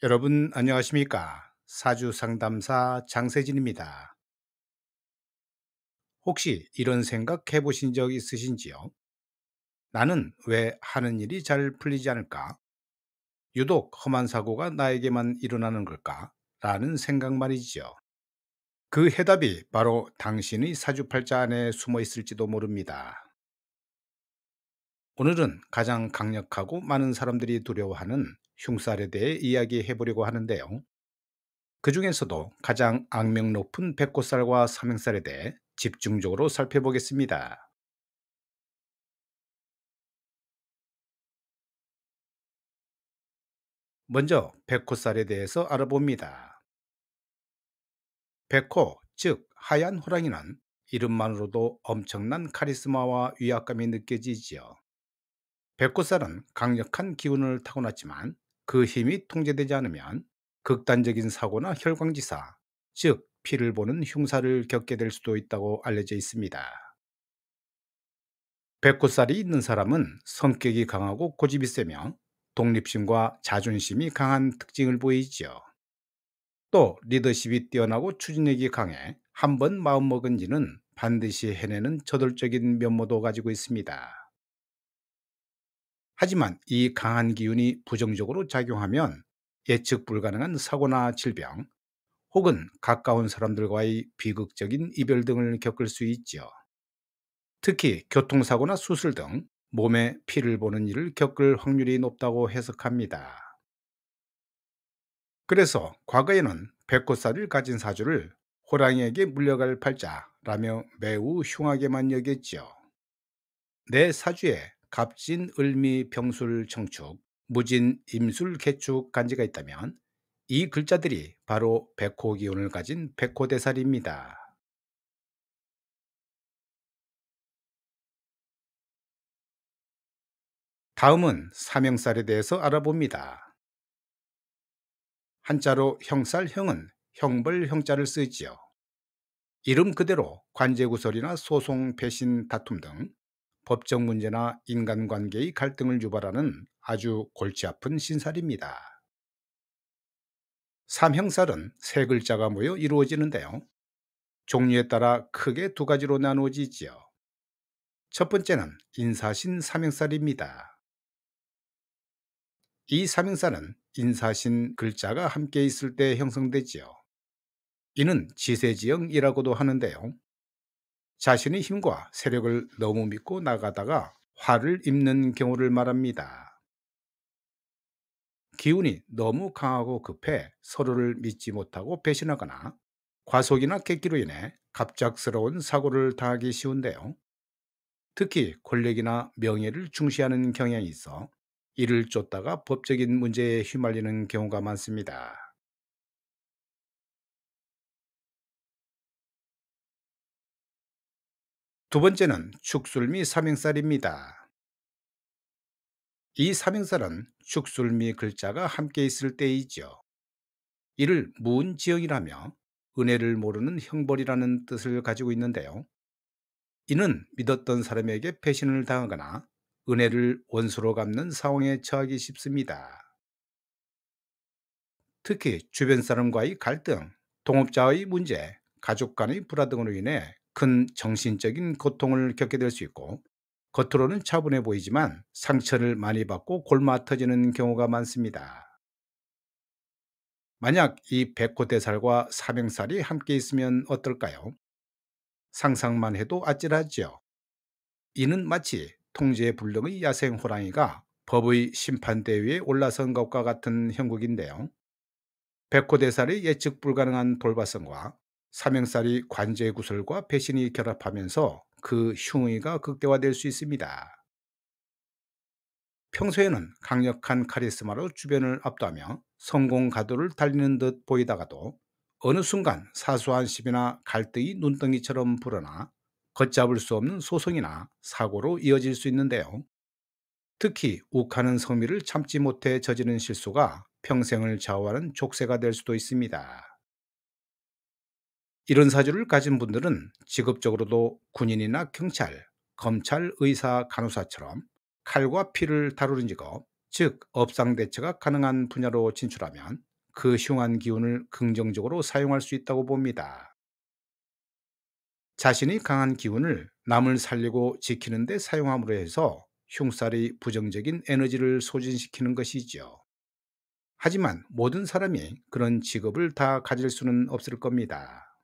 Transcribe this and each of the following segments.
여러분 안녕하십니까? 사주 상담사 장세진입니다. 혹시 이런 생각 해보신 적 있으신지요? 나는 왜 하는 일이 잘 풀리지 않을까? 유독 험한 사고가 나에게만 일어나는 걸까? 라는 생각 말이지요. 그 해답이 바로 당신의 사주팔자 안에 숨어 있을지도 모릅니다. 오늘은 가장 강력하고 많은 사람들이 두려워하는 흉살에 대해 이야기해 보려고 하는데요. 그 중에서도 가장 악명 높은 백호살과 삼행살에 대해 집중적으로 살펴보겠습니다. 먼저 백호살에 대해서 알아봅니다. 백호, 즉 하얀 호랑이는 이름만으로도 엄청난 카리스마와 위압감이 느껴지지요. 백호살은 강력한 기운을 타고났지만 그 힘이 통제되지 않으면 극단적인 사고나 혈광지사, 즉 피를 보는 흉사를 겪게 될 수도 있다고 알려져 있습니다. 백호살이 있는 사람은 성격이 강하고 고집이 세며 독립심과 자존심이 강한 특징을 보이지요. 또 리더십이 뛰어나고 추진력이 강해 한 번 마음먹은 일은 반드시 해내는 저돌적인 면모도 가지고 있습니다. 하지만 이 강한 기운이 부정적으로 작용하면 예측 불가능한 사고나 질병 혹은 가까운 사람들과의 비극적인 이별 등을 겪을 수 있지요. 특히 교통사고나 수술 등 몸에 피를 보는 일을 겪을 확률이 높다고 해석합니다. 그래서 과거에는 백호살을 가진 사주를 호랑이에게 물려갈 팔자라며 매우 흉하게만 여겼지요. 내 사주에 갑진, 을미, 병술, 청축, 무진, 임술, 개축, 간지가 있다면 이 글자들이 바로 백호 기운을 가진 백호대살입니다. 다음은 삼형살에 대해서 알아봅니다. 한자로 형살, 형은 형벌, 형자를 쓰지요. 이름 그대로 관제구설이나 소송, 배신, 다툼 등 법적 문제나 인간관계의 갈등을 유발하는 아주 골치 아픈 신살입니다. 삼형살은 세 글자가 모여 이루어지는데요. 종류에 따라 크게 두 가지로 나누어지지요. 첫 번째는 인사신 삼형살입니다. 이 삼형살은 인사신 글자가 함께 있을 때 형성되지요. 이는 지세지형이라고도 하는데요. 자신의 힘과 세력을 너무 믿고 나가다가 화를 입는 경우를 말합니다. 기운이 너무 강하고 급해 서로를 믿지 못하고 배신하거나 과속이나 객기로 인해 갑작스러운 사고를 당하기 쉬운데요. 특히 권력이나 명예를 중시하는 경향이 있어 이를 쫓다가 법적인 문제에 휘말리는 경우가 많습니다. 두 번째는 축술미 삼행살입니다. 이 삼행살은 축술미 글자가 함께 있을 때이죠. 이를 무운지형이라며 은혜를 모르는 형벌이라는 뜻을 가지고 있는데요. 이는 믿었던 사람에게 배신을 당하거나 은혜를 원수로 갚는 상황에 처하기 쉽습니다. 특히 주변 사람과의 갈등, 동업자의 문제, 가족 간의 불화 등으로 인해 큰 정신적인 고통을 겪게 될 수 있고, 겉으로는 차분해 보이지만 상처를 많이 받고 골마 터지는 경우가 많습니다. 만약 이 백호대살과 삼행살이 함께 있으면 어떨까요? 상상만 해도 아찔하지요. 이는 마치 통제불능의 야생 호랑이가 법의 심판대 위에 올라선 것과 같은 형국인데요. 백호대살의 예측 불가능한 돌발성과 삼형살이 관제구설과 배신이 결합하면서 그 흉의가 극대화될 수 있습니다. 평소에는 강력한 카리스마로 주변을 압도하며 성공 가도를 달리는 듯 보이다가도 어느 순간 사소한 시비나 갈등이 눈덩이처럼 불어나 걷잡을 수 없는 소송이나 사고로 이어질 수 있는데요. 특히 욱하는 성미를 참지 못해 저지른 실수가 평생을 좌우하는 족쇄가 될 수도 있습니다. 이런 사주를 가진 분들은 직업적으로도 군인이나 경찰, 검찰, 의사, 간호사처럼 칼과 피를 다루는 직업, 즉 업상대처가 가능한 분야로 진출하면 그 흉한 기운을 긍정적으로 사용할 수 있다고 봅니다. 자신이 강한 기운을 남을 살리고 지키는 데 사용함으로 해서 흉살이 부정적인 에너지를 소진시키는 것이지요. 하지만 모든 사람이 그런 직업을 다 가질 수는 없을 겁니다.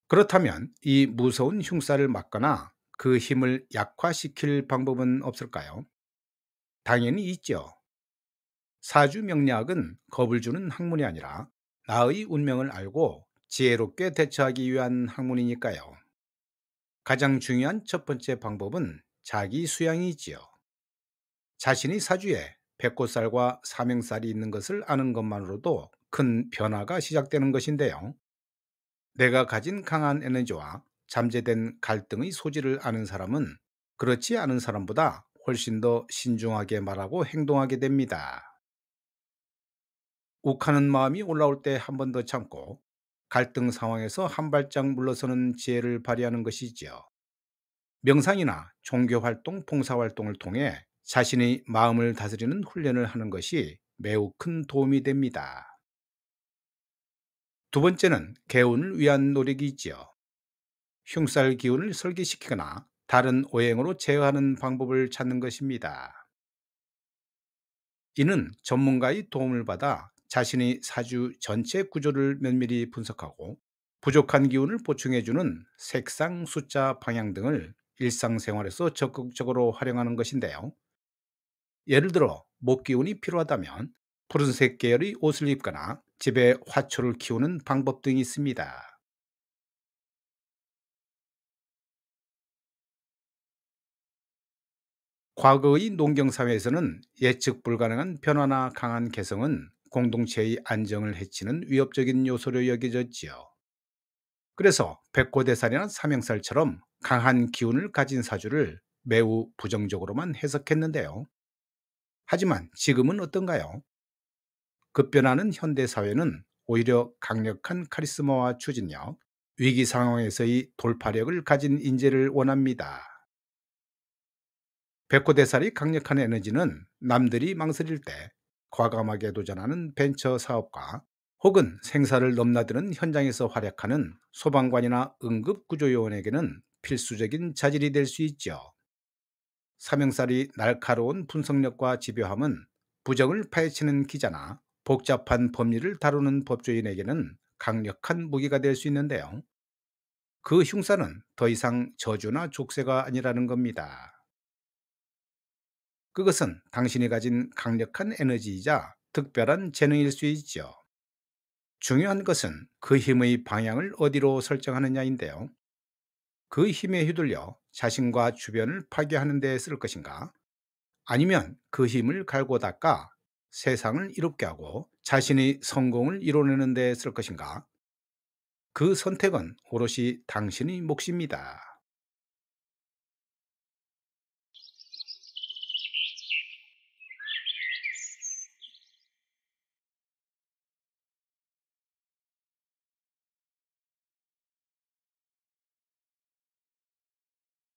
그렇다면 이 무서운 흉살을 막거나 그 힘을 약화시킬 방법은 없을까요? 당연히 있죠. 사주 명리학은 겁을 주는 학문이 아니라 나의 운명을 알고 지혜롭게 대처하기 위한 학문이니까요. 가장 중요한 첫 번째 방법은 자기 수양이지요. 자신이 사주에 백호살과 사명살이 있는 것을 아는 것만으로도 큰 변화가 시작되는 것인데요. 내가 가진 강한 에너지와 잠재된 갈등의 소지를 아는 사람은 그렇지 않은 사람보다 훨씬 더 신중하게 말하고 행동하게 됩니다. 욱하는 마음이 올라올 때 한 번 더 참고 갈등 상황에서 한 발짝 물러서는 지혜를 발휘하는 것이지요. 명상이나 종교 활동, 봉사 활동을 통해 자신의 마음을 다스리는 훈련을 하는 것이 매우 큰 도움이 됩니다. 두 번째는 개운을 위한 노력이 있지요. 흉살 기운을 설기시키거나 다른 오행으로 제어하는 방법을 찾는 것입니다. 이는 전문가의 도움을 받아 자신의 사주 전체 구조를 면밀히 분석하고 부족한 기운을 보충해주는 색상, 숫자, 방향 등을 일상생활에서 적극적으로 활용하는 것인데요. 예를 들어 목 기운이 필요하다면 푸른색 계열의 옷을 입거나 집에 화초를 키우는 방법 등이 있습니다. 과거의 농경사회에서는 예측 불가능한 변화나 강한 개성은 공동체의 안정을 해치는 위협적인 요소로 여겨졌지요. 그래서 백호대살이나 삼형살처럼 강한 기운을 가진 사주를 매우 부정적으로만 해석했는데요. 하지만 지금은 어떤가요? 급변하는 현대 사회는 오히려 강력한 카리스마와 추진력, 위기 상황에서의 돌파력을 가진 인재를 원합니다. 백호대살이 강력한 에너지는 남들이 망설일 때 과감하게 도전하는 벤처 사업가 혹은 생사를 넘나드는 현장에서 활약하는 소방관이나 응급구조요원에게는 필수적인 자질이 될 수 있죠. 삼형살이 날카로운 분석력과 집요함은 부정을 파헤치는 기자나 복잡한 법리를 다루는 법조인에게는 강력한 무기가 될 수 있는데요. 그 흉사는 더 이상 저주나 족쇄가 아니라는 겁니다. 그것은 당신이 가진 강력한 에너지이자 특별한 재능일 수 있죠. 중요한 것은 그 힘의 방향을 어디로 설정하느냐인데요. 그 힘에 휘둘려 자신과 주변을 파괴하는 데 쓸 것인가? 아니면 그 힘을 갈고 닦아 세상을 이롭게 하고 자신의 성공을 이뤄내는 데 쓸 것인가? 그 선택은 오롯이 당신의 몫입니다.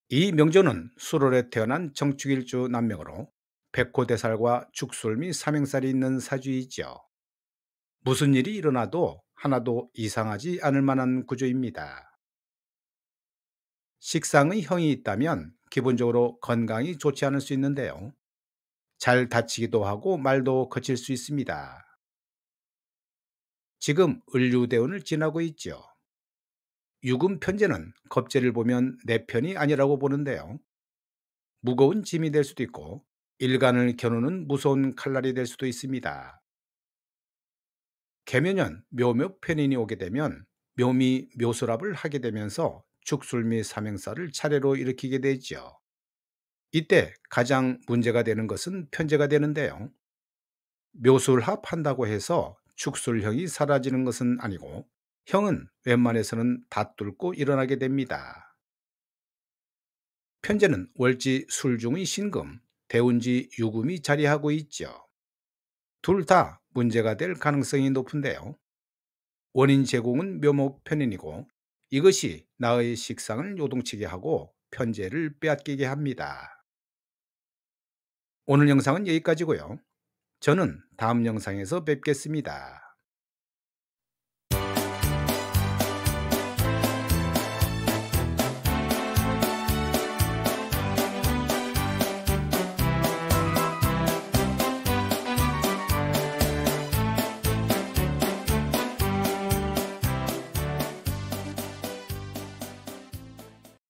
이 명조는 수월에 태어난 정축일주 남명으로 백호대살과 축술 및 삼행살이 있는 사주이지요. 무슨 일이 일어나도 하나도 이상하지 않을 만한 구조입니다. 식상의 형이 있다면 기본적으로 건강이 좋지 않을 수 있는데요. 잘 다치기도 하고 말도 거칠 수 있습니다. 지금 을류대운을 지나고 있지요. 유금 편제는 겁재를 보면 내 편이 아니라고 보는데요. 무거운 짐이 될 수도 있고 일간을 겨누는 무서운 칼날이 될 수도 있습니다. 계면연 묘묘 편인이 오게 되면 묘미 묘수랍을 하게 되면서 축술 및 삼행사를 차례로 일으키게 되지요. 이때 가장 문제가 되는 것은 편제가 되는데요. 묘술합한다고 해서 축술형이 사라지는 것은 아니고 형은 웬만해서는 다 뚫고 일어나게 됩니다. 편제는 월지 술중의 신금, 대운지 유금이 자리하고 있죠. 둘 다 문제가 될 가능성이 높은데요. 원인 제공은 묘목 편인이고 이것이 나의 식상을 요동치게 하고 편제를 빼앗기게 합니다. 오늘 영상은 여기까지고요. 저는 다음 영상에서 뵙겠습니다.